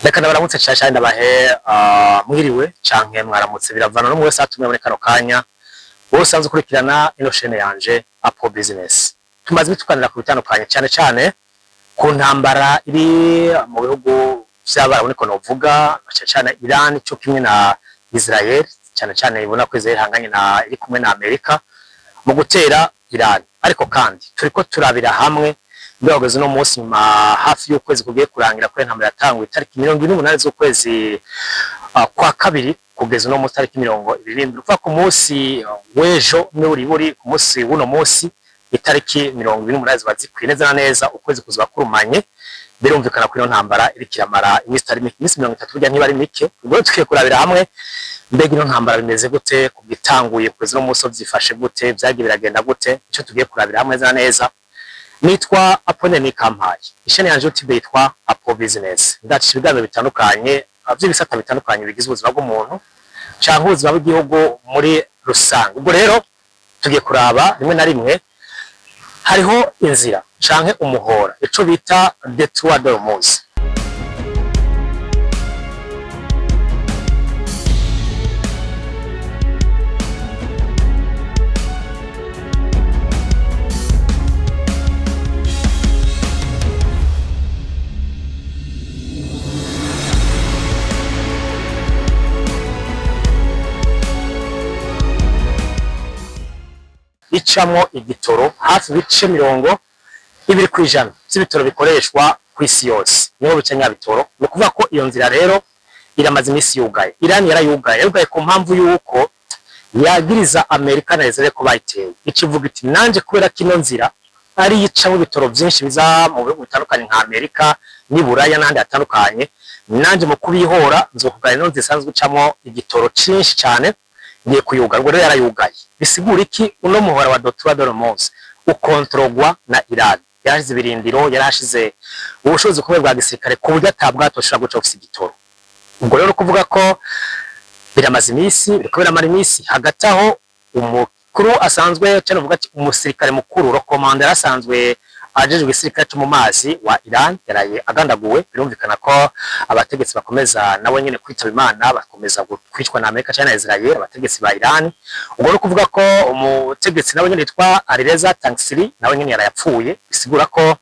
Reka ndabaramutse cyane ndabahe mwiriwe canke mwaramutse biravana no mu wese atumye muri kano kanya bose sanzwe kurikirana ino chaîne yanje Apo Business. Tumaze bitukanira ku bitandukanye cyane ku ntambara iri mu bihugu by'abarabu niko novuga cyane Iran cyo kimwe na Israel cyane ibona ko Israel hanganye na iri kumwe na Amerika mu gutera Iran. Ariko kandi turiko turabira hamwe Bwageze no munsi nyuma hafi y'ukwezi kugiye kurangira kuri ntambara yatangwe itariki 28 z'ukwezi kwa kabiri kugeza no mu tariki 27 uva ku munsi wejo n'uri ku munsi wuno munsi itariki 28 bazikwiye neza ukwezi kuzuba kurumanye birumvikana kuri ntambara iri kiramara iminsi 30 burya ntibari mike ubwo tukiye kurabira hamwe mbega ino ntambara bimeze gute kugitanguye kugeza no munsi byifashe gute byagiye biragenda gute icyo tugiye kurabira hamwe neza nitwa Apone ni kampaye ishene yanje YouTube yitwa Apo Business ndacisha ibiganiro bitandukanye by'ibisata bitandukanye bigize ubuzima bw'umuntu canke ubuzima bw'igihugu muri rusange. Ubwo rero tugiye kuraba rimwe na rimwe hariho inzira canke umuhora ico bita BWABAYE. Icamo igitoro hafi bice 20% by'ibitoro bikoreshwa ku isi yose niho bice nyabitoro no kuvuga ko iyo nzira rero iramaze imisi yugaye. Iran yarayugaye ku mpamvu yuko yagiriza Amerika na Israel ko bayiteye ikivuga iti nanje kubera kino nzira ari yicamo ibitoro byinshi biza mu bihugu bitandukanye nka Amerika ni Buraya n'andi atandukanye nanje mu kubihora nzokugana no zisanzwe icamo igitoro cyinshi cyane ngiye kuyuga. Ngo rero yarayugaye bisigura iki uno muhora wa BWABAYE ukontrolwa na Iran yarashize ibirindiro yarashize ubushobozi kubwe bwa gisirikare ku buryo atabwatoshira guca ofisi igitoro. Ubwo rero kuvuga ko biramaze imisi biriko biramara imisi hagati aho umukuru asanzwe cyane uvuga ati umusirikare mukuru recommandeur asanzwe ajejwe igisirikare cyo mu mazi wa Iran yaraye agandaguwe. Birumvikana ko abategetsi bakomeza nabo nyene kwitaba Imana bakomeza kwicwa na Amerika cyane na Israel abategetsi ba Iran. Ubwo no kuvuga ko umutegetsi nabo nyene yitwa Reza Tangsiri nawe nyene yarayapfuye bisigura ko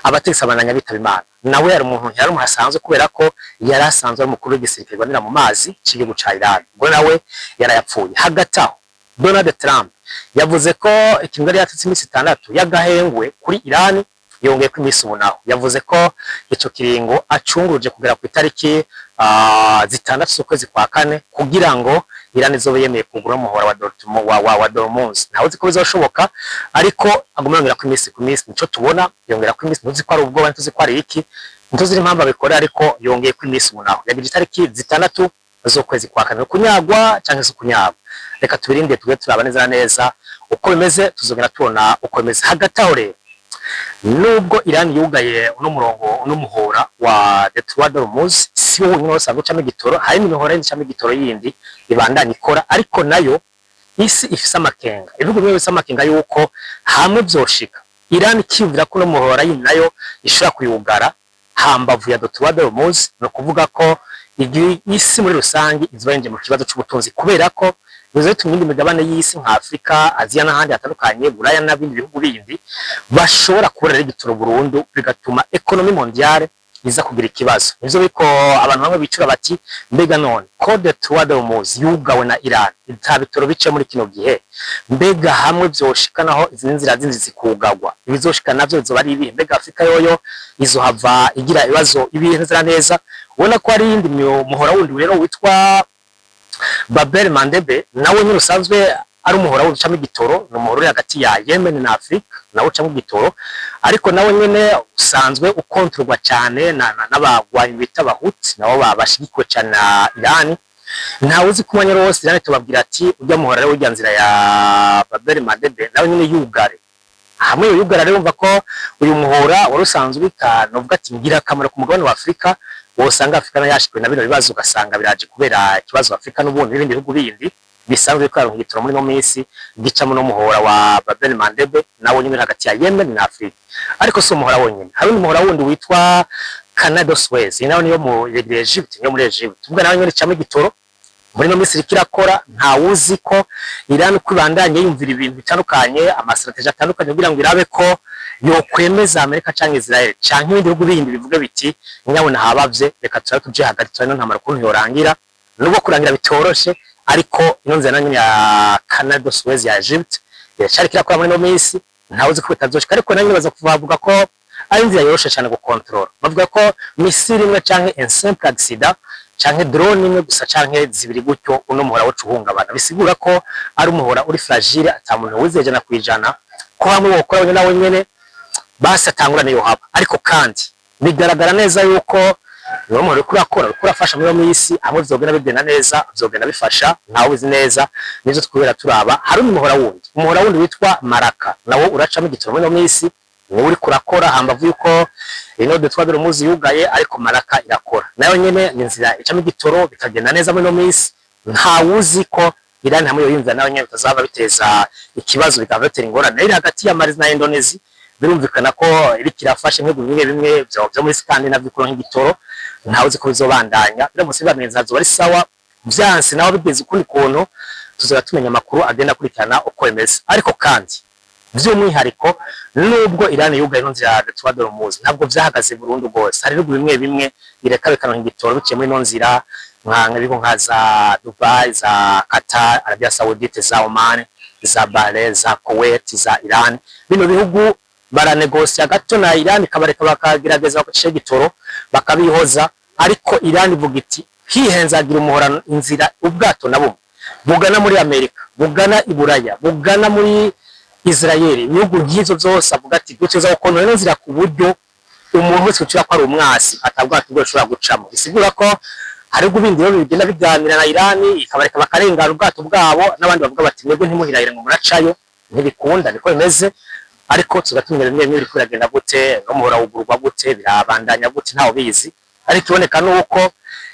abategetsi abananya bitaba Imana nawe yari umuntu yari umuhasanzwe kubera ko yari asanzwe ari umukuru w'igisirikare banira mu mazi cy'igihugu ca Iran. Ubwo nawe yarayapfuye. Hagati aho Donald Trump yavuze ko ikingari yatutse imisi 6 yagahengwe kuri Iran yongeye ku imisi ubunaho yavuze ko ico kiringo acunguruje kugera ku itariki 6 z'ukwezi kwa kane kugira ngo Iran izobe yemeye kugura umuhora wa BWABAYE. Ntawe ziko bizoshoboka ariko agumyongera ku imisi nico tubona yongera ku imisi ntuzi ko ari ubwoba ntuzi ko ari iki ntuzi iri impamvu abikora ariko yongeye ku imisi ubunaho yagije itariki 6 z'ukwezi kwa kane kunyagwa canke zo kunyagwa. Reka tubirinde tuge turaba neza uko bimeze tuzogera tubona uko bimeze. Hagati aho rero nubwo Iran yugaye uno murongo uno muhora wa BWABAYE si wo nyine usanga ucamo igitoro hari imihora y'icamo igitoro yindi ibandanye ikora ariko nayo isi ifise amakenga ibihugu bimwe bifise amakenga yuko hamwe byoshika Iran kivira ko no muhora yindi nayo ishobora kuyugara hambavu ya BWABAYE no kuvuga ko isi muri rusangi izobenje mu kibazo cy'ubutunzi kubera ko bizo tumindi migabane y'isi nka Afrika Aziya n'ahandi hatandukanye Buraya n'abindi bihugu bindi bashobora kuborera igitoro burundu bigatuma economy mondiale iza kugira ikibazo. Nizo biko abantu bamwe bicura bati mbega none ko BWABAYE yugawe na Iran itabitoro bice muri kino gihe mbega hamwe byoshikanaho izi nzira zinzi zikugagwa ibizoshikana navyo bizoba ari ibi mbega Afrika yoyo izohava igira ibibazo ibintu neza ubona ko ari indi muhora wundi rero witwa BWABAYE nawe nyine usanzwe ari umuhora w'ucamo igitoro no muhora hagati ya Yemen na Afrika nawe ucamo igitoro ariko nawe nyene usanzwe ukontrolwa cyane n'abagwanyi bita Abahuti nabo babashigikwe cyane na Iran. Ntawe uzi kumanya rose Iran tubabwira ati ujya muhora rero ujya nzira ya BWABAYE nawe nyene yugare hamwe yugara rero umva ko uyu muhora warusanzwe ukanovuga ati ngira kamera ku mugabane wa Afrika wosanga Afrika yashikwe na bino bibazo ugasanga biraje kubera ikibazo Afrika n'ubundi n'ibindi bihugu bindi bisanzwe ko arungitiro muri no minsi gicamo no muhora wa BWABAYE nawo nyine hagati ya Yemen na Afrika. Ariko so muhora wonyine hari umuhora wundi witwa Canal de Suez nayo niyo mu Egypte, niyo muri Egypte. Ubwo nayo nyine cyamo igitoro muri no Misiri kirakora. Nta wuzi ko Iran uko ibandanye yumvira ibintu bitandukanye, amastrategie atandukanye kugira ngo irabe ko yo kwemeza Amerika cyangwa Israel cyangwa ibindi bihugu bindi bivuga biti nyabona habavye, reka tuje hagati cyane ntamara kuntu yorangira. Nubwo kurangira bitoroshe, ariko ino nzira nanyo ya Canal de Suez ya Egypte yashari kirakora muri no minsi. Nta wuzi ko bitazoshika, ariko nanyo baza kuvuga ko ari inzira yoroshe cyane go control. Bavuga ko Misiri imwe cyangwa un simple accident cyangwa drone imwe gusa cyangwa zibiri gutyo uno muhora wucuhungabana, bisigura ko ari umuhora uri fragile, atamuntu wizeje na kwijana ko hamwe wokora nawe nyene basatangurana yo haba. Ariko kandi bigaragara neza yuko niwo muhora kurakora kurafasha muri misi, hamwe bizogenda bidena neza, bizogenda bifasha. Ntawe uzi neza nizo twubera turaba. Hari umuhora wundi witwa Maraka, nawo uracamo igitoro muri misi, ni uri kurakora hambavu yuko ino de twadoro muzi yugaye, ariko Maraka irakora nayo nyene ni nzira icamo igitoro bikagenda neza muri no minsi. Nta wuzi ko Iran hamwe yoyumva nayo nyene bitazaba biteza ikibazo, bikabatera ingorane iri hagati ya Mali na Indonesia. Birumvikana ko iri kirafashe nk'ibintu bimwe byo muri Scandinavia ko nk'igitoro. Nta wuzi ko bizobandanya biramutse bamenza zo ari sawa, byanse naho bigeze ukundi kuntu tuzoba tumenya amakuru agenda kurikirana uko emeze. Ariko kandi by'umwihariko nubwo Iran yugaye no nzira twadoro muzi, ntabwo byahagaze burundu bwose. Hari ibihugu bimwe bimwe bireka bikana igitoro biciye muri no nzira, nk'ibihugu nka za Dubai, za Qatar, Arabia Saudite, za Oman, za Bahrain, za Kuwait, za Iran. Bino bihugu baranegosia gato na Iran, kabareka bakagerageza bakoresha igitoro bakabihoza. Ariko Iran ivuga iti hihenzagira umuhora inzira ubwato nabo bugana muri Amerika, bugana i Buraya, bugana muri Israel. Ibihugu nk'izo byose avuga ati guceza ukuntu rero nzira ku buryo umuntu wese ucira ko ari umwasi atabwato bwo ashobora gucamo. Bisigura ko hari gubindi rero bigenda biganira na Iran, ikabareka bakarengana ubwato bwabo, n'abandi bavuga bati mwebwe ntimuhirahire ngo muracayo, ntibikunda niko bimeze. Ariko tugatumira bimwe biri kuragenda gute, no muhora ugurwa gute, birabandanya gute ntawo bizi. Ariko iboneka nuko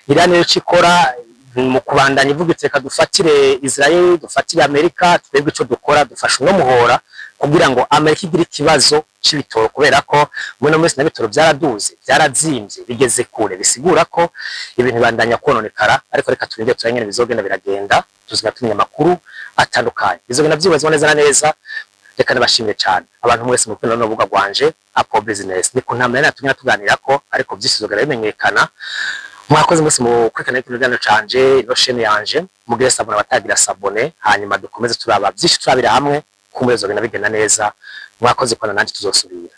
Iran rero cikora mu kubandanya ivuga iti reka dufatire Israel, dufatire Amerika, twebwe ico dukora dufasha no muhora kugira ngo Amerika igire ikibazo c'ibitoro, kubera ko muri no minsi n'ibitoro byaraduze, byarazimbye, bigeze kure. Bisigura ko ibintu bandanya kononekara. Ariko reka turinde turanyene bizogenda biragenda, tuzigatumenya amakuru atandukanye, bizogenda byibazwa neza na neza. Reka nabashimire cyane abantu mwese mu kwino no buga gwanje Apo Business, ni kuntamira natumya tuganira ko, ariko byisizogera bimenyekana. Mwakoze mwese mu kwikana ikiganiro canje no chaîne yanje, mugire sabone batagira sabone, hanyuma dukomeze turaba byinshi turabira hamwe kumwezo bigenda neza. Mwakoze kwana nanjye tuzosubira.